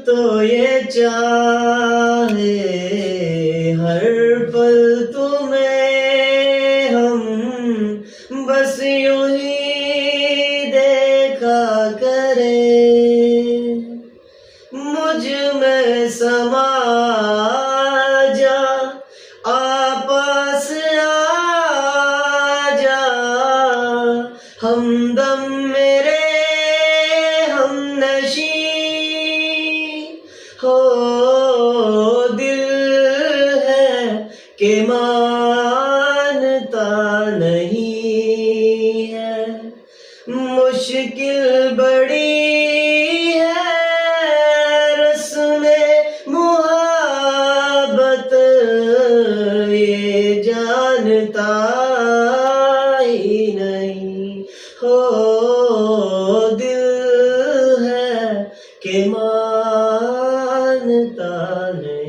तो ये चाहे हर पल तुम्हें हम बस यूं ही देखा करें, मुझ में समा जा, आपस आ जा, हमदम मेरे हमनशी हो, दिल है कि मानता नहीं है, मुश्किल बड़ी है रस्मे मुहब्बत, ये जानता ही नहीं हो, दिल है कि मानता नहीं।